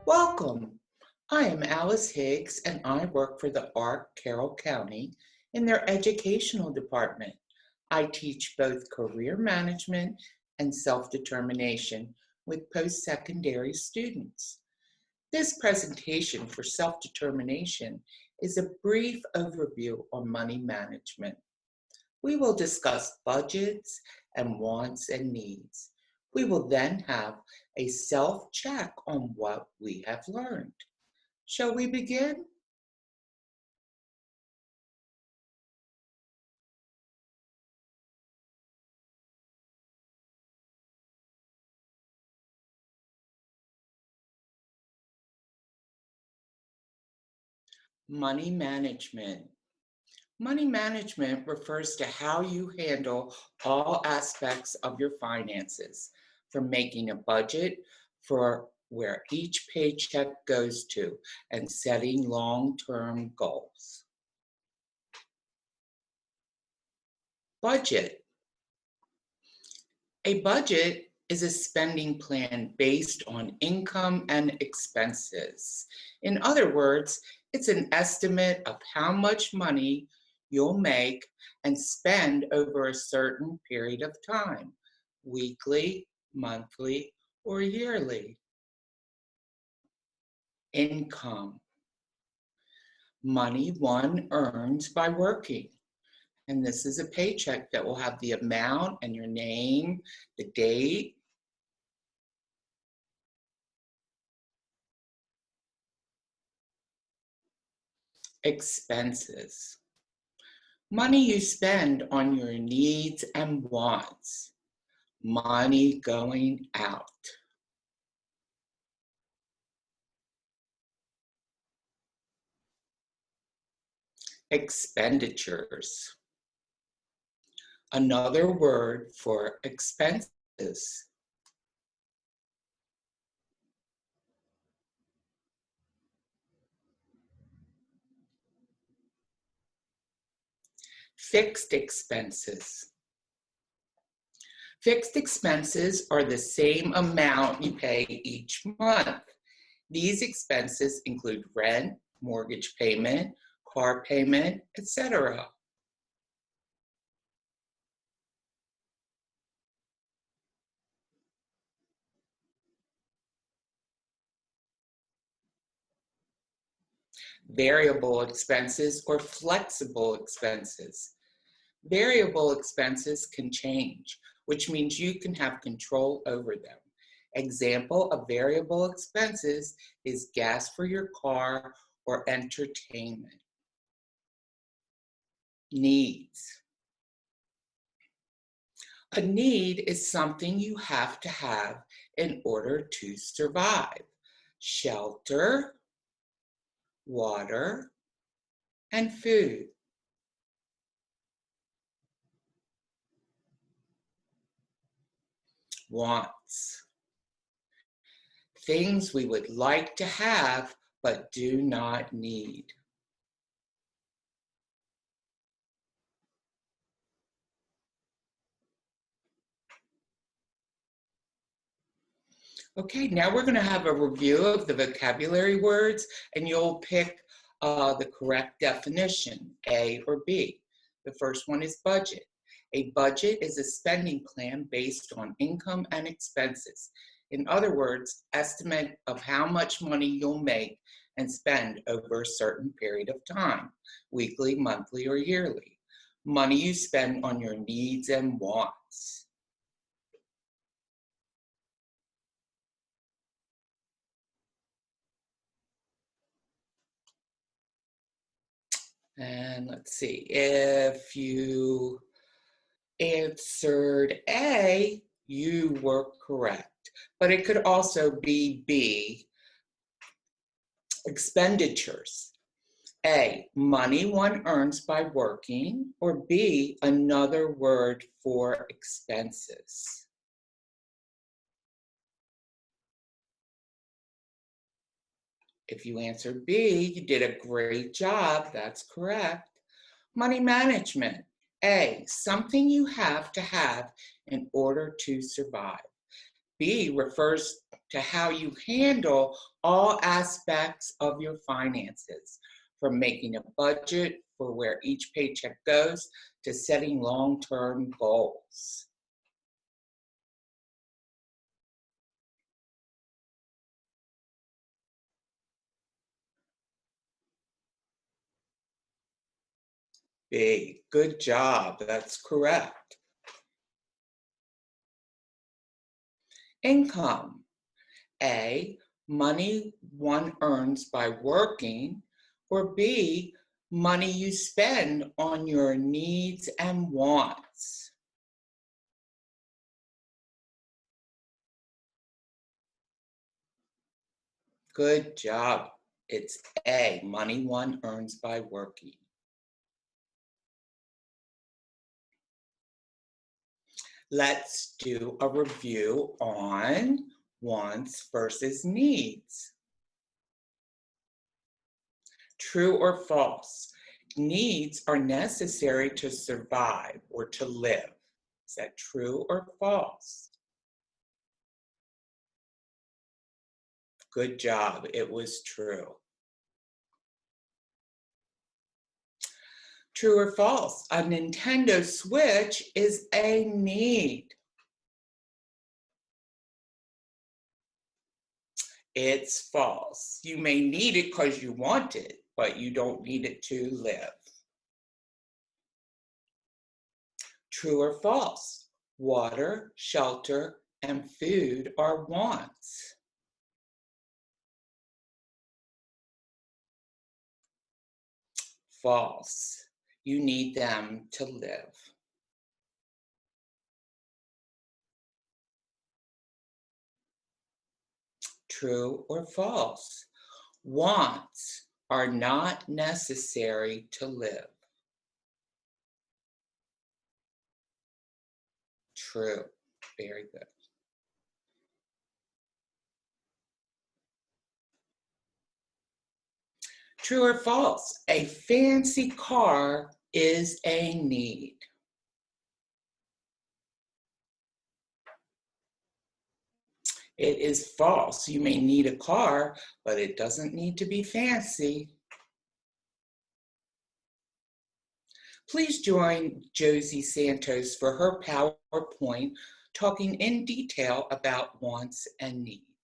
Welcome. I am Alice Higgs and I work for the ARC Carroll County in their educational department. I teach both career management and self-determination with post-secondary students. This presentation for self-determination is a brief overview on money management. We will discuss budgets and wants and needs. We will then have a self-check on what we have learned. Shall we begin? Money management. Money management refers to how you handle all aspects of your finances, from making a budget for where each paycheck goes to and setting long-term goals. Budget. A budget is a spending plan based on income and expenses. In other words, it's an estimate of how much money you'll make and spend over a certain period of time, weekly, monthly, or yearly. Income. Money one earns by working. And this is a paycheck that will have the amount and your name, the date. Expenses. Money you spend on your needs and wants. Money going out. Expenditures. Another word for expenses. Fixed expenses. Fixed expenses are the same amount you pay each month. These expenses include rent, mortgage payment, car payment, etc. Variable expenses or flexible expenses. Variable expenses can change, which means you can have control over them. Example of variable expenses is gas for your car or entertainment. Needs. A need is something you have to have in order to survive. Shelter, water, and food. Wants. Things we would like to have but do not need. Okay, now we're going to have a review of the vocabulary words, and you'll pick the correct definition, A or B. The first one is budget. A budget is a spending plan based on income and expenses. In other words, estimate of how much money you'll make and spend over a certain period of time, weekly, monthly, or yearly. Money you spend on your needs and wants. And let's see, if you answered A, you were correct. But it could also be B, expenditures. A, money one earns by working, or B, another word for expenses. If you answered B, you did a great job. That's correct. Money management. A, something you have to have in order to survive. B refers to how you handle all aspects of your finances, from making a budget for where each paycheck goes to setting long-term goals. B, good job, that's correct. Income. A, money one earns by working, or B, money you spend on your needs and wants. Good job. It's A, money one earns by working. Let's do a review on wants versus needs. True or false? Needs are necessary to survive or to live. Is that true or false? Good job. It was true. True or false? A Nintendo Switch is a need. It's false. You may need it because you want it, but you don't need it to live. True or false? Water, shelter, and food are wants. False. You need them to live. True or false? Wants are not necessary to live. True. Very good. True or false? A fancy car is a need. It is false. You may need a car, but it doesn't need to be fancy. Please join Josie Santos for her PowerPoint talking in detail about wants and needs.